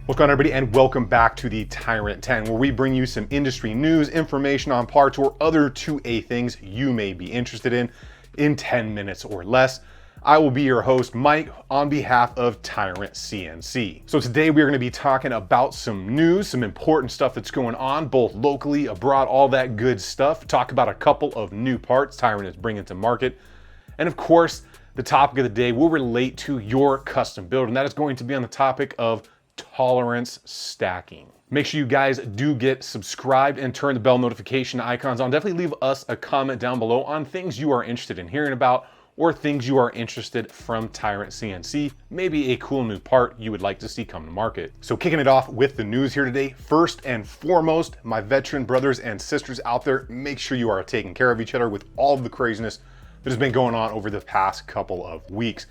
What's going on, everybody, and welcome back to the Tyrant 10, where we bring you some industry news, information on parts, or other 2A things you may be interested in 10 minutes or less. I will be your host, Mike, on behalf of Tyrant CNC. So today we're going to be talking about some news, some important stuff that's going on, both locally, abroad, all that good stuff. Talk about a couple of new parts Tyrant is bringing to market. And of course, the topic of the day will relate to your custom build, and that is going to be on the topic of tolerance stacking. Make sure you guys do get subscribed and turn the bell notification icons on. Definitely leave us a comment down below on things you are interested in hearing about or things you are interested from Tyrant CNC, maybe a cool new part you would like to see come to market. So kicking it off with the news here today, first and foremost, my veteran brothers and sisters out there, make sure you are taking care of each other with all of the craziness that has been going on over the past couple of weeks.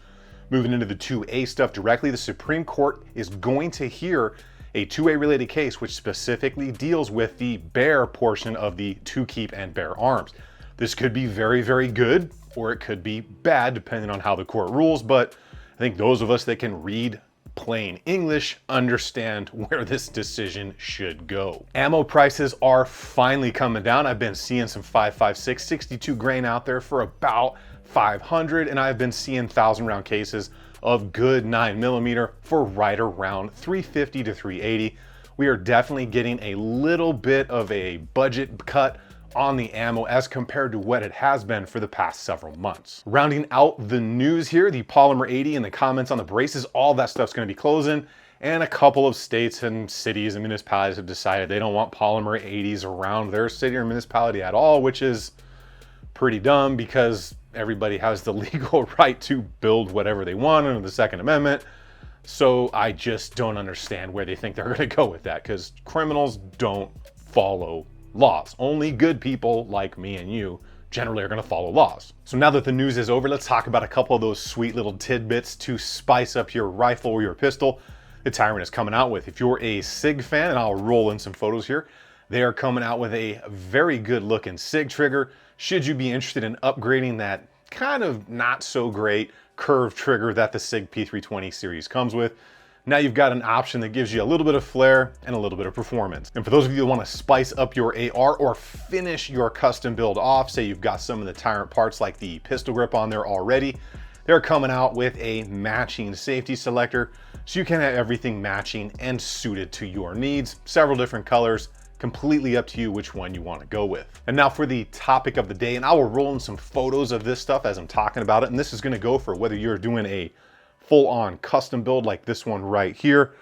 Moving into the 2A stuff directly, the Supreme Court is going to hear a 2A related case which specifically deals with the bear portion of the to keep and bear arms. This could be very, very good, or it could be bad depending on how the court rules, but I think those of us that can read plain English understand where this decision should go. Ammo prices are finally coming down. I've been seeing some 5.56 62 grain out there for about 500, and I've been seeing 1,000 round cases of good 9mm for right around 350 to 380. We are definitely getting a little bit of a budget cut on the ammo as compared to what it has been for the past several months. Rounding out the news here, the Polymer 80 and the comments on the braces, all that stuff's going to be closing, and a couple of states and cities and municipalities have decided they don't want Polymer 80s around their city or municipality at all, which is pretty dumb because everybody has the legal right to build whatever they want under the Second Amendment. So I just don't understand where they think they're going to go with that, because criminals don't follow laws. Only good people like me and you generally are going to follow laws. So now that the news is over, let's talk about a couple of those sweet little tidbits to spice up your rifle or your pistol the Tyrant is coming out with. If you're a Sig fan, and I'll roll in some photos here, they are coming out with a very good looking Sig Trigger. Should you be interested in upgrading that kind of not so great curved trigger that the Sig P320 series comes with, now you've got an option that gives you a little bit of flair and a little bit of performance. And for those of you that want to spice up your AR or finish your custom build off, say you've got some of the Tyrant parts like the pistol grip on there already, they're coming out with a matching safety selector, so you can have everything matching and suited to your needs. Several different colors, completely up to you which one you want to go with. And now for the topic of the day, and I will roll in some photos of this stuff as I'm talking about it, and this is going to go for whether you're doing a full-on custom build like this one right here,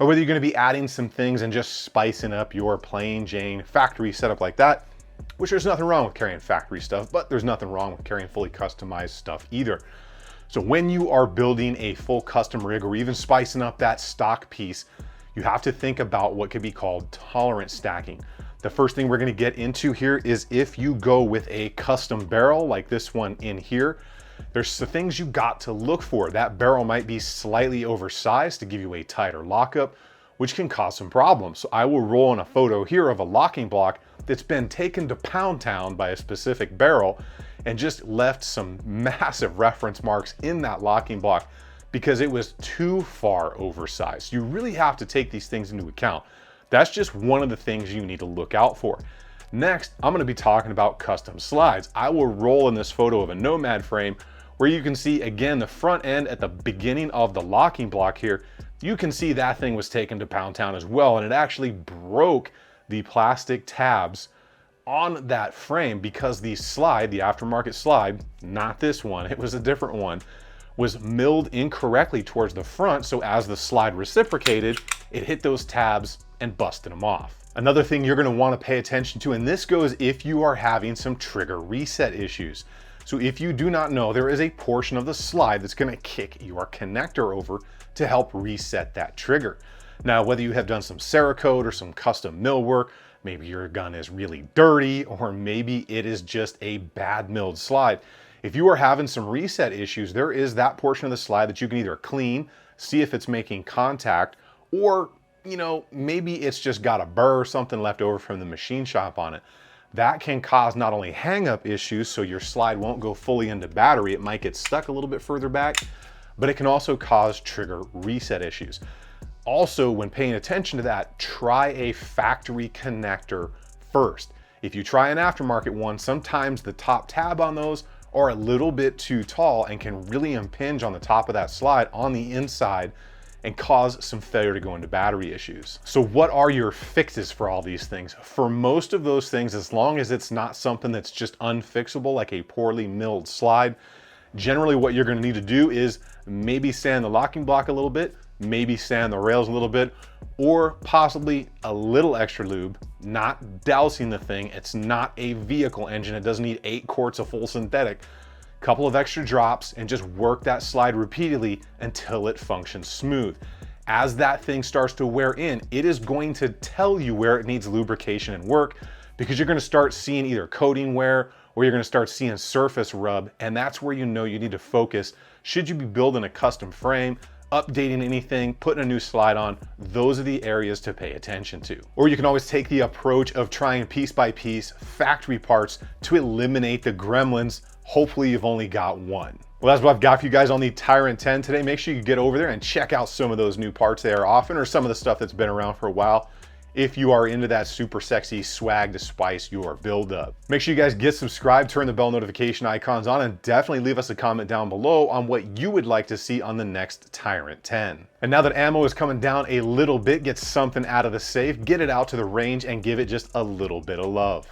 or whether you're going to be adding some things and just spicing up your plain Jane factory setup like that, which there's nothing wrong with carrying factory stuff, but there's nothing wrong with carrying fully customized stuff either. So when you are building a full custom rig or even spicing up that stock piece, you have to think about what could be called tolerance stacking. The first thing we're going to get into here is if you go with a custom barrel like this one in here, there's the things you got to look for. That barrel might be slightly oversized to give you a tighter lockup, which can cause some problems. So I will roll in a photo here of a locking block that's been taken to Pound Town by a specific barrel and just left some massive reference marks in that locking block because it was too far oversized. You really have to take these things into account. That's just one of the things you need to look out for. Next, I'm going to be talking about custom slides. I will roll in this photo of a Nomad frame where you can see, again, the front end at the beginning of the locking block here. You can see that thing was taken to Pound Town as well, and it actually broke the plastic tabs on that frame because the slide, the aftermarket slide, not this one, it was a different one, was milled incorrectly towards the front. So as the slide reciprocated, it hit those tabs and busted them off. Another thing you're going to want to pay attention to, and this goes if you are having some trigger reset issues. So if you do not know, there is a portion of the slide that's going to kick your connector over to help reset that trigger. Now, whether you have done some Cerakote or some custom mill work, maybe your gun is really dirty, or maybe it is just a bad milled slide. If you are having some reset issues, there is that portion of the slide that you can either clean, see if it's making contact, or maybe it's just got a burr or something left over from the machine shop on it. That can cause not only hang-up issues, so your slide won't go fully into battery, it might get stuck a little bit further back, but it can also cause trigger reset issues. Also, when paying attention to that, try a factory connector first. If you try an aftermarket one, sometimes the top tab on those are a little bit too tall and can really impinge on the top of that slide on the inside and cause some failure to go into battery issues. So what are your fixes for all these things? For most of those things, as long as it's not something that's just unfixable, like a poorly milled slide, generally what you're gonna need to do is maybe sand the locking block a little bit, maybe sand the rails a little bit, or possibly a little extra lube, not dousing the thing. It's not a vehicle engine. It doesn't need 8 quarts of full synthetic. Couple of extra drops and just work that slide repeatedly until it functions smooth. As that thing starts to wear in, it is going to tell you where it needs lubrication and work, because you're gonna start seeing either coating wear or you're gonna start seeing surface rub, and that's where you know you need to focus. Should you be building a custom frame, updating anything, putting a new slide on, those are the areas to pay attention to. Or you can always take the approach of trying piece by piece factory parts to eliminate the gremlins. Hopefully you've only got one. Well, that's what I've got for you guys on the Tyrant 10 today. Make sure you get over there and check out some of those new parts they are offering, or some of the stuff that's been around for a while, if you are into that super sexy swag to spice your build up. Make sure you guys get subscribed, turn the bell notification icons on, and definitely leave us a comment down below on what you would like to see on the next Tyrant 10. And now that ammo is coming down a little bit, get something out of the safe, get it out to the range, and give it just a little bit of love.